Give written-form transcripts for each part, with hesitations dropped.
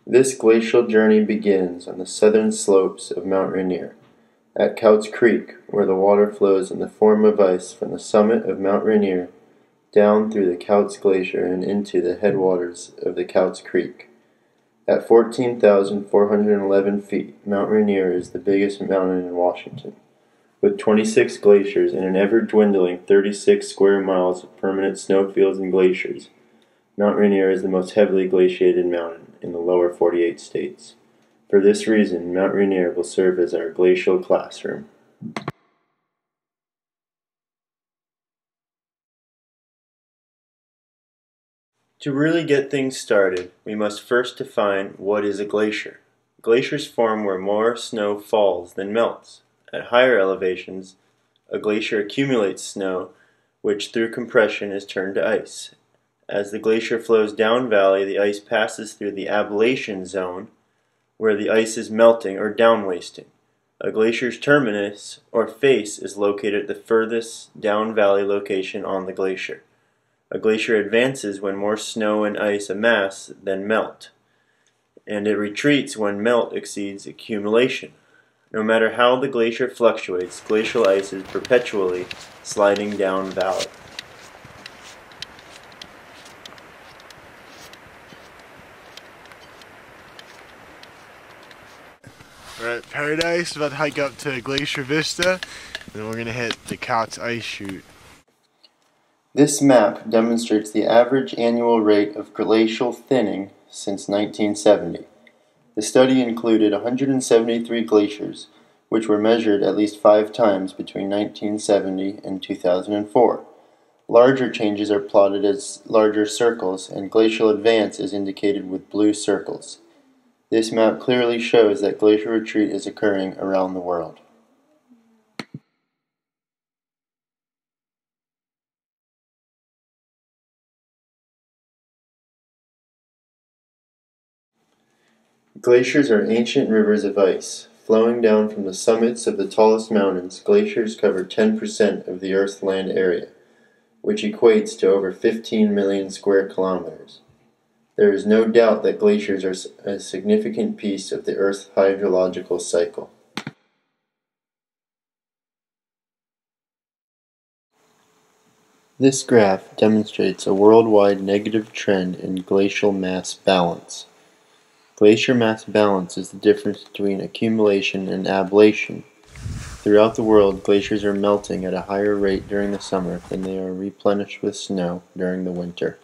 This glacial journey begins on the southern slopes of Mount Rainier, at Couts Creek, where the water flows in the form of ice from the summit of Mount Rainier down through the Couts Glacier and into the headwaters of the Couts Creek. At 14,411 feet, Mount Rainier is the biggest mountain in Washington, with 26 glaciers and an ever-dwindling 36 square miles of permanent snowfields and glaciers. Mount Rainier is the most heavily glaciated mountain in the lower 48 states. For this reason, Mount Rainier will serve as our glacial classroom. To really get things started, we must first define what is a glacier. Glaciers form where more snow falls than melts. At higher elevations, a glacier accumulates snow, which through compression is turned to ice. As the glacier flows down valley, the ice passes through the ablation zone, where the ice is melting or downwasting. A glacier's terminus, or face, is located at the furthest down valley location on the glacier. A glacier advances when more snow and ice amass than melt, and it retreats when melt exceeds accumulation. No matter how the glacier fluctuates, glacial ice is perpetually sliding down valley. We're at Paradise, about to hike up to Glacier Vista, and then we're going to hit the Couts Ice Chute. This map demonstrates the average annual rate of glacial thinning since 1970. The study included 173 glaciers, which were measured at least 5 times between 1970 and 2004. Larger changes are plotted as larger circles, and glacial advance is indicated with blue circles. This map clearly shows that glacial retreat is occurring around the world. Glaciers are ancient rivers of ice. Flowing down from the summits of the tallest mountains, glaciers cover 10% of the Earth's land area, which equates to over 15 million square kilometers. There is no doubt that glaciers are a significant piece of the Earth's hydrological cycle. This graph demonstrates a worldwide negative trend in glacial mass balance. Glacier mass balance is the difference between accumulation and ablation. Throughout the world, glaciers are melting at a higher rate during the summer than they are replenished with snow during the winter.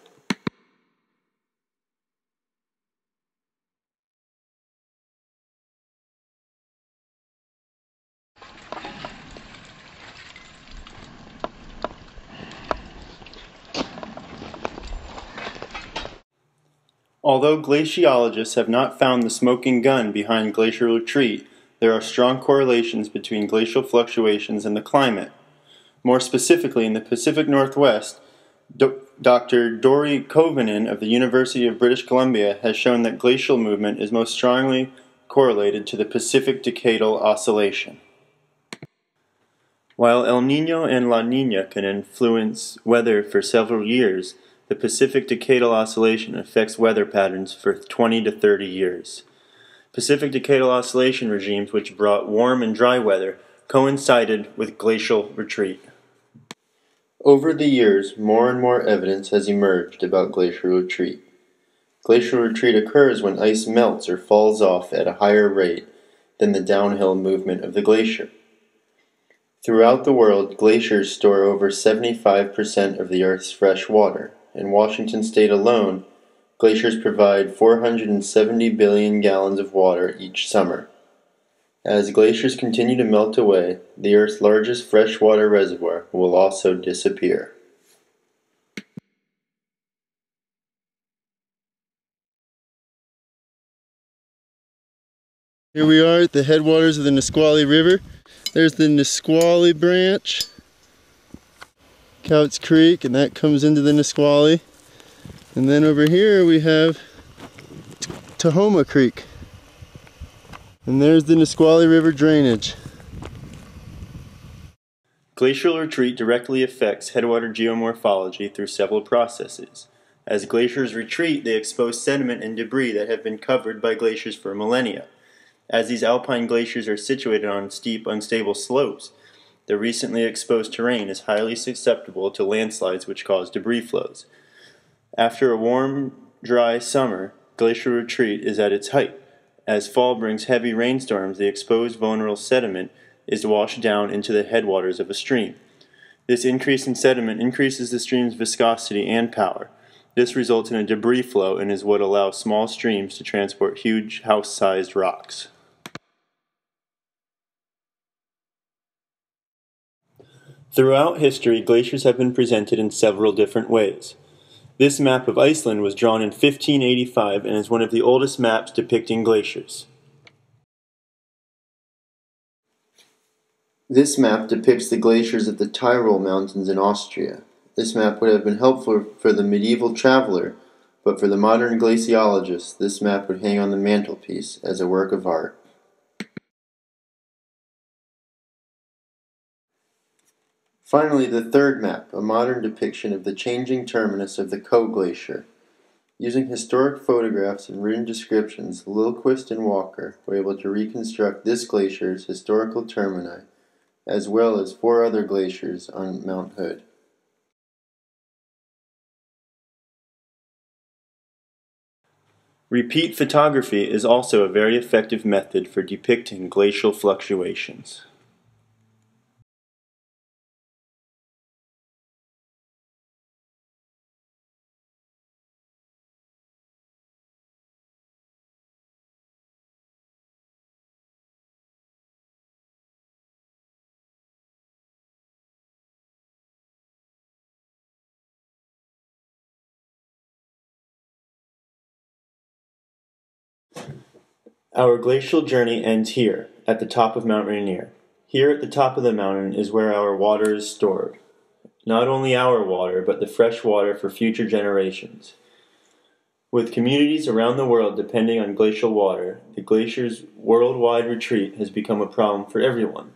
Although glaciologists have not found the smoking gun behind glacial retreat, there are strong correlations between glacial fluctuations and the climate. More specifically, in the Pacific Northwest, Dr. Dori Koivunen of the University of British Columbia has shown that glacial movement is most strongly correlated to the Pacific Decadal Oscillation. While El Niño and La Niña can influence weather for several years, the Pacific Decadal Oscillation affects weather patterns for 20 to 30 years. Pacific Decadal Oscillation regimes, which brought warm and dry weather, coincided with glacial retreat. Over the years, more and more evidence has emerged about glacial retreat. Glacial retreat occurs when ice melts or falls off at a higher rate than the downhill movement of the glacier. Throughout the world, glaciers store over 75% of the Earth's fresh water. In Washington state alone, glaciers provide 470 billion gallons of water each summer. As glaciers continue to melt away, the Earth's largest freshwater reservoir will also disappear. Here we are at the headwaters of the Nisqually River. There's the Nisqually branch, Couts Creek, and that comes into the Nisqually. And then over here we have Tahoma Creek. And there's the Nisqually River drainage. Glacial retreat directly affects headwater geomorphology through several processes. As glaciers retreat, they expose sediment and debris that have been covered by glaciers for millennia. As these alpine glaciers are situated on steep, unstable slopes, the recently exposed terrain is highly susceptible to landslides which cause debris flows. After a warm, dry summer, glacial retreat is at its height. As fall brings heavy rainstorms, the exposed vulnerable sediment is washed down into the headwaters of a stream. This increase in sediment increases the stream's viscosity and power. This results in a debris flow and is what allows small streams to transport huge house-sized rocks. Throughout history, glaciers have been presented in several different ways. This map of Iceland was drawn in 1585 and is one of the oldest maps depicting glaciers. This map depicts the glaciers of the Tyrol Mountains in Austria. This map would have been helpful for the medieval traveler, but for the modern glaciologist, this map would hang on the mantelpiece as a work of art. Finally, the third map, a modern depiction of the changing terminus of the Coe Glacier. Using historic photographs and written descriptions, Lilquist and Walker were able to reconstruct this glacier's historical termini, as well as 4 other glaciers on Mount Hood. Repeat photography is also a very effective method for depicting glacial fluctuations. Our glacial journey ends here, at the top of Mount Rainier. Here at the top of the mountain is where our water is stored. Not only our water, but the fresh water for future generations. With communities around the world depending on glacial water, the glacier's worldwide retreat has become a problem for everyone.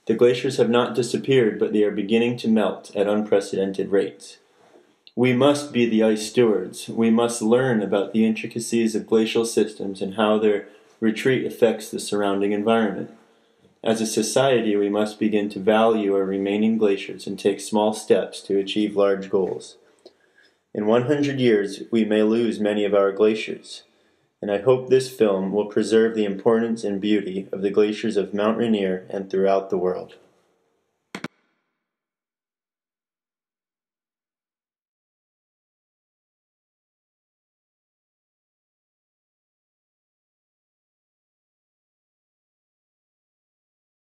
The glaciers have not disappeared, but they are beginning to melt at unprecedented rates. We must be the ice stewards. We must learn about the intricacies of glacial systems and how their retreat affects the surrounding environment. As a society, we must begin to value our remaining glaciers and take small steps to achieve large goals. In 100 years, we may lose many of our glaciers, and I hope this film will preserve the importance and beauty of the glaciers of Mount Rainier and throughout the world.